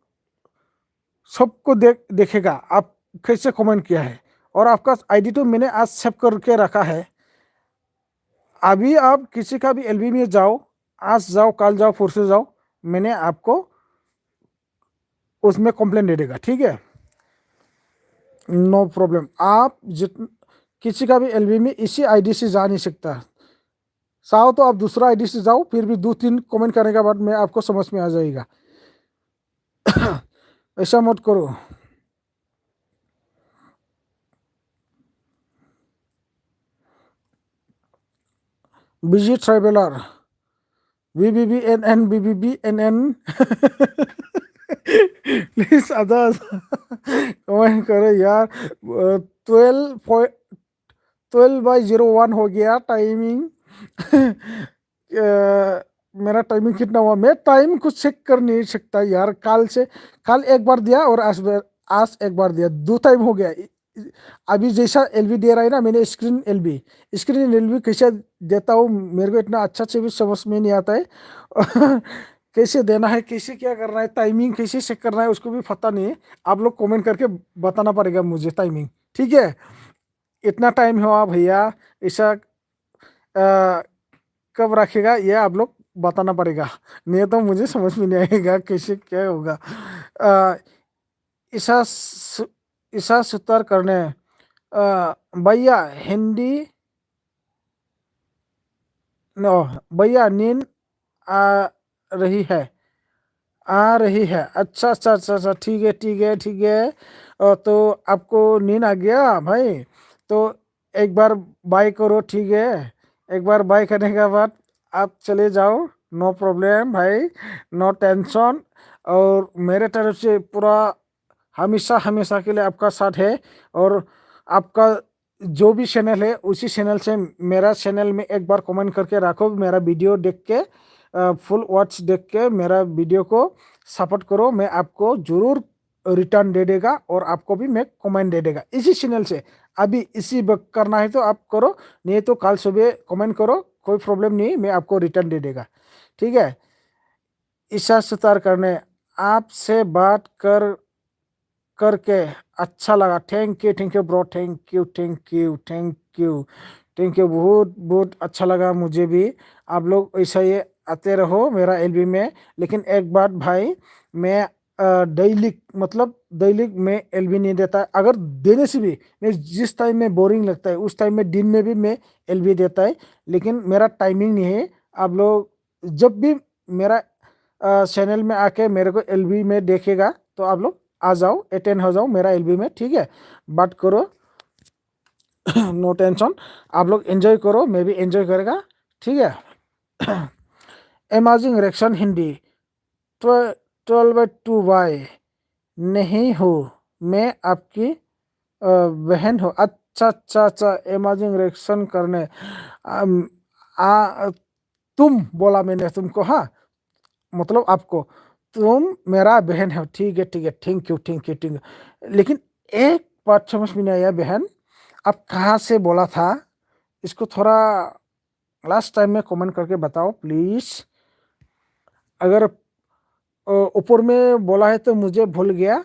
सबको देखेगा आप कैसे कमेंट किया है। और आपका आईडी तो मैंने आज सेव करके रखा है। अभी आप किसी का भी एलबी में जाओ, आज जाओ कल जाओ परसों जाओ, मैंने आपको उसमें कंप्लेंट दे देगा, ठीक है? No problem. आप जित किसी का भी एलबी में इसी आईडी से जा नहीं सकता। चाहो तो आप दूसरा आईडी से जाओ, फिर भी 2-3 कमेंट करने के बाद मैं आपको समझ में आ जाएगा। ऐसा मत करो। बिजी ट्रैवलर VBBNN प्लीज आजा कमेंट करो यार। 12/01 हो गया टाइमिंग। मेरा टाइमिंग कितना हुआ, मैं टाइम कुछ चेक कर नहीं सकता यार। कल एक बार दिया और आज एक बार दिया, 2 टाइम हो गया। अभी जैसा एलबी दे रहा है ना, मैंने स्क्रीन एलबी कैसे देता हूँ, मेरे को इतना अच्छा से भी समझ में नहीं आता है। कैसे देना है, कैसे क्या करना है, टाइमिंग कैसे चेक करना है, उसको भी पता नहीं है। आप लोग कमेंट करके बताना पड़ेगा मुझे टाइमिंग, ठीक है। इतना टाइम हुआ भैया, ऐसा कब रखेगा ये आप लोग बताना पड़ेगा, नहीं तो मुझे समझ में नहीं आएगा कैसे क्या होगा। अ, ईसा सु- ईसा सुतार करने, भैया हिंदी, नो भैया नींद आ रही है, आ रही है। अच्छा अच्छा अच्छा अच्छा, ठीक है ठीक है ठीक है। तो आपको नींद आ गया भाई, तो एक बार बाय करो, ठीक है। एक बार बाय करने के बाद आप चले जाओ, नो प्रॉब्लम भाई, नो टेंशन। और मेरे तरफ से पूरा हमेशा हमेशा के लिए आपका साथ है। और आपका जो भी चैनल है उसी चैनल से मेरा चैनल में एक बार कमेंट करके रखो, मेरा वीडियो देख के, फुल वॉच देख के मेरा वीडियो को सपोर्ट करो। मैं आपको जरूर रिटर्न दे देगा और आपको भी मैं कमेंट दे देगा इसी चैनल से। अभी इसी वक्त करना है तो आप करो, नहीं तो कल सुबह कमेंट करो, कोई प्रॉब्लम नहीं, मैं आपको रिटर्न दे देगा, ठीक है। ईशा सुतार करने, आपसे बात करके अच्छा लगा। Thank you bro, thank you, बहुत बहुत अच्छा लगा मुझे भी। आप लोग ऐसा ही आते रहो मेरा एलबी में। लेकिन एक बात भाई, मैं डेली मतलब डेली में एलबी नहीं देता। अगर देने से भी, मैं जिस टाइम में बोरिंग लगता है उस टाइम में दिन में भी मैं एलबी देता है। लेकिन मेरा टाइमिंग नहीं है। आप लोग जब भी मेरा चैनल में आके मेरे को एलबी में देखेगा तो आप लोग आ जाओ, अटेंड हो जाओ मेरा एलबी में, ठीक है। बात करो, नो टेंशन। आप लोग एंजॉय करो, मैं भी एंजॉय करेगा, ठीक है। अमेजिंग रिएक्शन हिंदी, 12/2 बाय, नहीं हो, मैं आपकी बहन हो। अच्छा अच्छा अच्छा, अमेजिंग रिएक्शन करने, अम, तुम बोला मैंने तुमको, हाँ, मतलब आपको, तुम मेरा बहन हो, ठीक है ठीक है, थैंक यू। लेकिन एक बात समझ में नहीं आया बहन, आप कहाँ से बोला था, इसको थोड़ा लास्ट टाइम में कमेंट करके बताओ प्लीज। अगर ऊपर में बोला है तो मुझे भूल गया,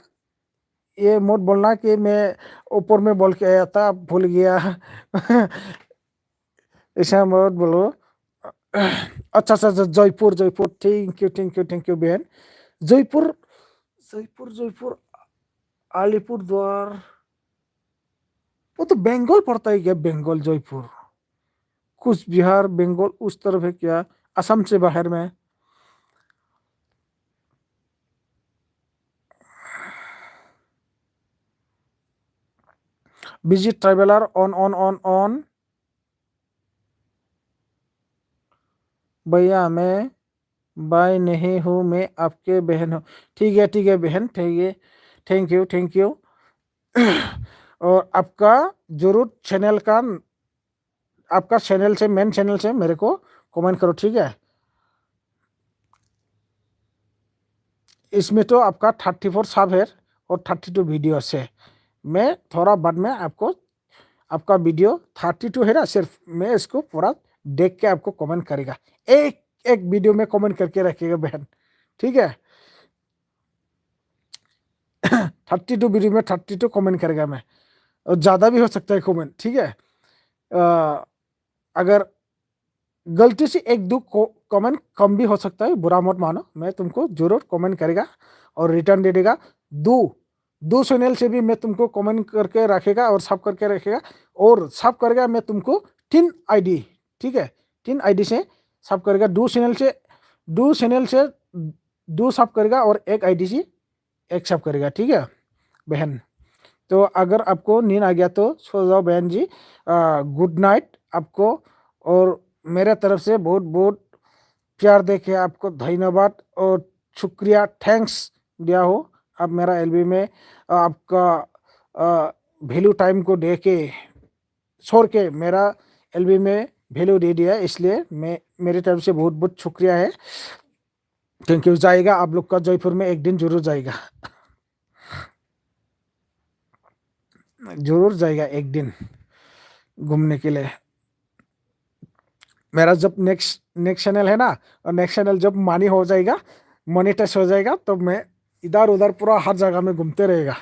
ये मत बोलना कि मैं ऊपर में बोल के आया था भूल गया। ऐसा मत बोलो। अच्छा अच्छा अच्छा, जयपुर जयपुर, थैंक यू बहन। जयपुर जयपुर अलीपुर द्वार, वो तो बंगाल पड़ता है क्या, बंगाल जयपुर, कुछ बिहार बंगाल उस तरफ है क्या, असम से बाहर में। बिजी ट्रैवलर, ऑन भैया मैं बाय नहीं हूँ, मैं आपके बहन हूँ। ठीक है बहन, ठीक है, थैंक यू। और आपका जरूर चैनल का, आपका चैनल से, मेन चैनल से मेरे को कमेंट करो, ठीक है। इसमें तो आपका 34 सब है और 32 वीडियो है। मैं थोड़ा बाद में आपको, आपका वीडियो 32 है ना, सिर्फ मैं इसको पूरा देख के आपको कमेंट करेगा। एक एक वीडियो में कमेंट करके रखिएगा बहन, ठीक है। 32 वीडियो में 32 कमेंट करेगा मैं, और ज़्यादा भी हो सकता है कमेंट, ठीक है। अगर गलती से एक दो कमेंट कम भी हो सकता है, बुरा मत मानो, मैं तुमको जरूर कमेंट करेगा और रिटर्न दे देगा। दो दो चैनल से भी मैं तुमको कमेंट करके रखेगा और सब करके रखेगा, और सब करेगा मैं तुमको 3 आईडी, ठीक है, 3 आईडी से सब करेगा। दो चैनल से दो सब करेगा और एक आईडी से एक सब करेगा, ठीक है बहन। तो अगर आपको नींद आ गया तो सो जाओ बहन जी, गुड नाइट आपको। और मेरे तरफ से बहुत बहुत प्यार देके आपको धन्यवाद और शुक्रिया, थैंक्स दिया हो। आप मेरा एलबी में आपका वैल्यू टाइम को दे के छोड़ के मेरा एलबी में वैल्यू दे दिया, इसलिए मैं मेरी तरफ से बहुत बहुत शुक्रिया है। Thank you. जाएगा आप लोग का जयपुर में एक दिन जरूर जाएगा, जरूर जाएगा एक दिन घूमने के लिए। मेरा जब नेक्स्ट चैनल है ना, और नेक्स्ट चैनल जब मानी हो जाएगा, मोनेटाइज हो जाएगा, तो मैं इधर उधर पूरा हर जगह में घूमते रहेगा।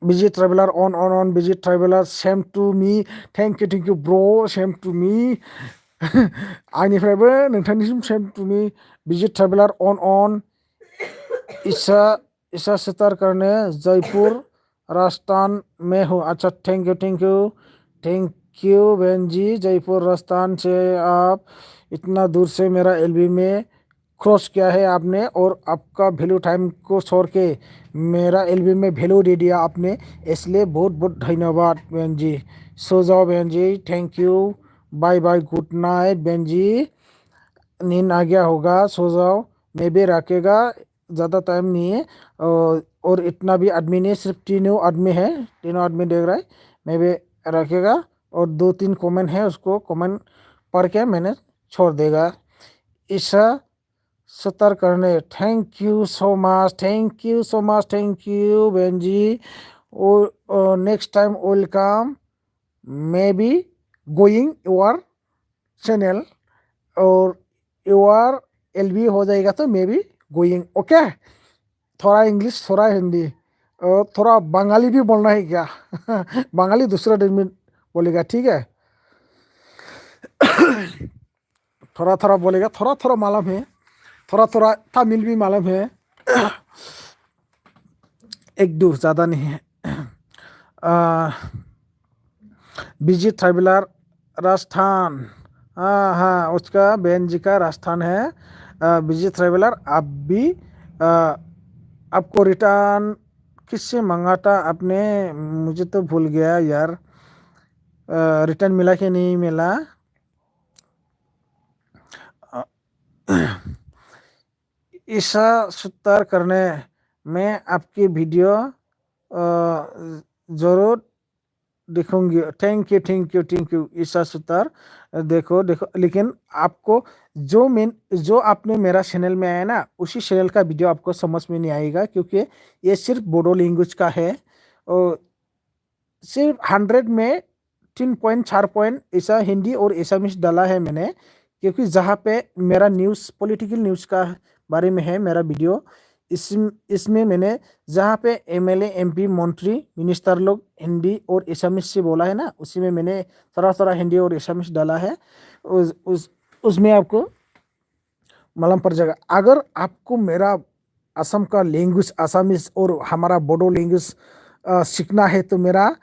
Busy traveller on busy traveller, same to me. Thank you bro, same to me. आंनिफ्रायबो नोंथांनिसिम same to me. Busy traveller on Isha Sitar करने जयपुर राजस्थान में हूँ। अच्छा, थैंक यू बहन जी। जयपुर राजस्थान से आप इतना दूर से मेरा एलबी में क्रॉस किया है आपने, और आपका वैल्यू टाइम को छोड़ के मेरा एलबी में वैल्यू दे दिया आपने, इसलिए बहुत बहुत धन्यवाद बहन जी। सो जाओ बहन जी, thank you, bye bye, good night बहन जी। नींद आ गया होगा, सो जाओ। मैं भी रखेगा, ज़्यादा टाइम नहीं है। और इतना भी आदमी नहीं, सिर्फ तीनों आदमी है, तीनों आदमी देख रहा है। मैं भी रखेगा, और 2-3 कमेंट है, उसको कमेंट पढ़ के मैंने छोड़ देगा। ईशा सतर करने, thank you so much, thank you so much, thank you बहन जी। Next time welcome, may be going your channel, और योर एलबी हो जाएगा तो मे बी गोइंग। ओके, थोड़ा इंग्लिश, थोड़ा हिंदी, और थोड़ा बंगाली भी बोलना है क्या? बंगाली दूसरा दिन में बोलेगा, ठीक है? थोड़ा थोड़ा बोलेगा, थोड़ा थोड़ा मालूम है, थोड़ा थोड़ा तमिल भी मालूम है। एक दो, ज़्यादा नहीं है। बिजी ट्रैवलर राजस्थान, हाँ हाँ, उसका बहन जी का राजस्थान है। बिजी ट्रैवलर, आप भी आपको रिटर्न किससे मांगा था आपने? मुझे तो भूल गया यार। रिटर्न मिला कि नहीं मिला? ईशा सुतार करने, मैं आपकी वीडियो ज़रूर देखूंगी। Thank you Isha Sutar. देखो देखो, लेकिन आपको जो आपने मेरा चैनल में आया ना, उसी चैनल का वीडियो आपको समझ में नहीं आएगा, क्योंकि ये सिर्फ बोडो लैंग्वेज का है। और सिर्फ 100 में 3.4 ऐसा हिंदी और एसामिस डाला है मैंने, क्योंकि जहाँ पे मेरा न्यूज़, पॉलिटिकल न्यूज़ का बारे में है मेरा वीडियो। इसमें मैंने जहाँ पे एमएलए, एमपी, मंत्री, मिनिस्टर लोग हिंदी और एसामिस से बोला है ना, उसी में मैंने थोड़ा थोड़ा हिंदी और एसामिस डाला है। उसमें आपको मालूम पड़ जाएगा। अगर आपको मेरा असम का लैंग्वेज, आसामीज और हमारा बोडो लैंग्वेज सीखना है, तो मेरा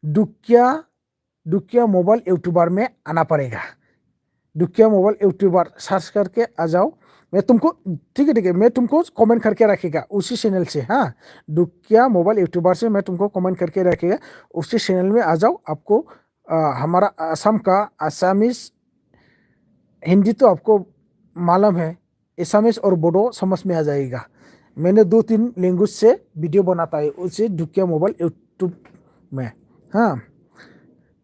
दुकिया मोबाइल यूट्यूबर में आना पड़ेगा। दुकिया मोबाइल यूट्यूबर सर्च करके आ जाओ। मैं तुमको, ठीक है, मैं तुमको कमेंट करके रखेगा उसी चैनल से। हाँ, दुकिया मोबाइल यूट्यूबर से मैं तुमको कमेंट करके रखेगा, उसी चैनल में आ जाओ। आपको हमारा असम का आसामीज, हिंदी तो आपको मालूम है, एसामीज और बोडो समझ में आ जाएगा। मैंने 2-3 लैंग्वेज से वीडियो बनाता है उसी दुकिया मोबाइल यूट्यूब में। हाँ,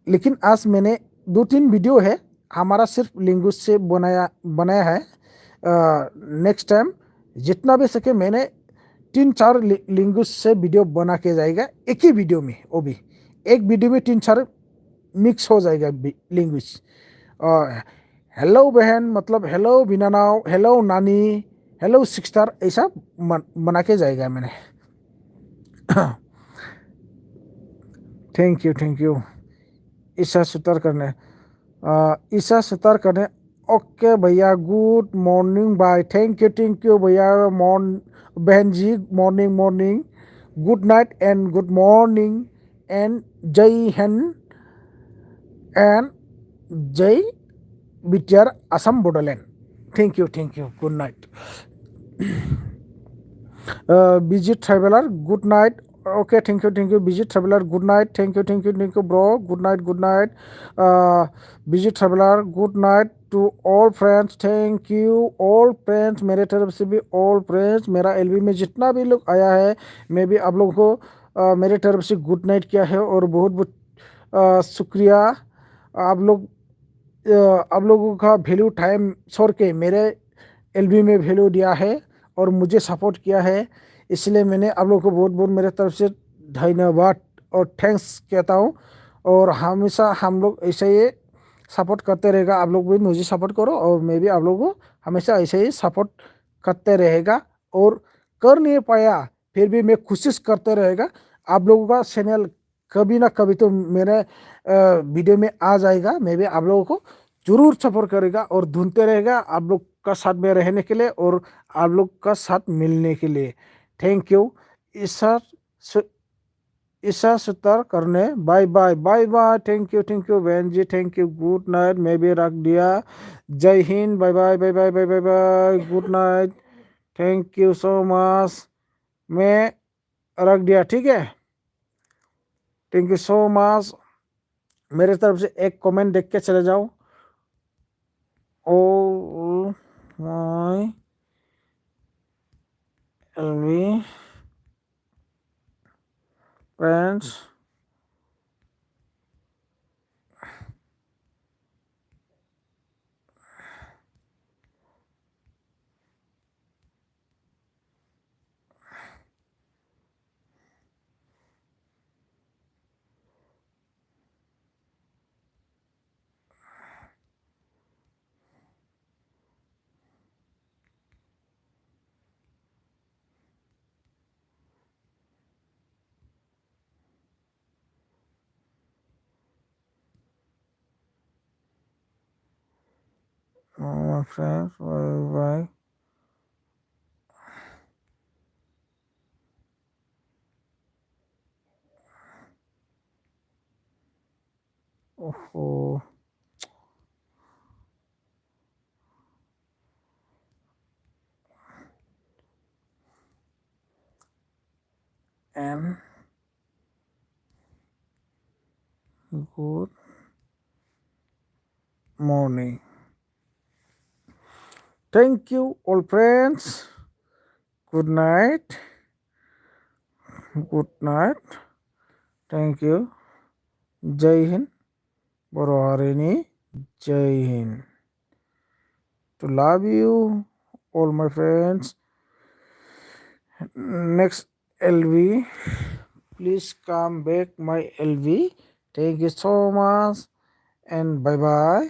लेकिन आज मैंने 2-3 वीडियो है हमारा सिर्फ लैंग्वेज से बनाया है। नेक्स्ट टाइम जितना भी सके मैंने 3-4 लैंग्वेज से वीडियो बना के जाएगा, एक ही वीडियो में। वो भी एक वीडियो में 3-4 मिक्स हो जाएगा लैंग्वेज। हेलो बहन, मतलब हेलो बिनानाव, हेलो नानी, हेलो सिस्टर, ऐसा बना के जाएगा मैंने। थैंक यू ईशा सुतार करने, ईशा सुतार करने। ओके भैया, good morning, bye. Thank you भैया। बहन जी, morning, good night and good morning, and जय हिंद एंड जय BTR Assam Bodoland. Thank you, good night. Busy traveller, good night Okay, thank you, busy traveler. Good night. Thank you, bro. Good night. Busy traveler. Good night to all friends. Thank you, all friends. मेरे तरफ से भी all friends. मेरा एलबी में जितना भी लोग आया है, मैं भी आप लोगों को मेरे तरफ से गुड नाइट किया है और बहुत बहुत शुक्रिया। आप लोग आप लोगों का वैल्यू टाइम छोड़ के मेरे एलबी में वैल्यू दिया है और मुझे सपोर्ट किया है, इसलिए मैंने आप लोगों को बहुत बहुत मेरे तरफ से धन्यवाद और थैंक्स कहता हूँ। और हमेशा हम लोग ऐसे ही सपोर्ट करते रहेगा। आप लोग भी मुझे सपोर्ट करो और मैं भी आप लोगों को हमेशा ऐसे ही सपोर्ट करते रहेगा। और कर नहीं पाया फिर भी मैं कोशिश करते रहेगा। आप लोगों का चैनल कभी ना कभी तो मेरे वीडियो में आ जाएगा। मैं भी आप लोगों को जरूर सपोर्ट करेगा और ढूंढते रहेगा आप लोग का साथ में रहने के लिए और आप लोग का साथ मिलने के लिए। Thank you. ईशा ईशा सुतार करने bye bye bye bye. Thank you बहन जी, थैंक यू। गुड नाइट, मैं भी रख दिया। जय हिंद, bye bye bye bye bye bye bye, good night. Thank you so much, मैं रख दिया, ठीक है। Thank you so much. मेरे तरफ से एक कमेंट देख के चले जाओ। ओ माय एलवी friends, my friends, bye bye। ओहो, and good morning। Thank you all friends, good night, good night, thank you। जय हिंद, बड़ो हरिणी, जय Hind. To love you all my friends। Next LV, please come back my LV। Thank you so much and bye bye।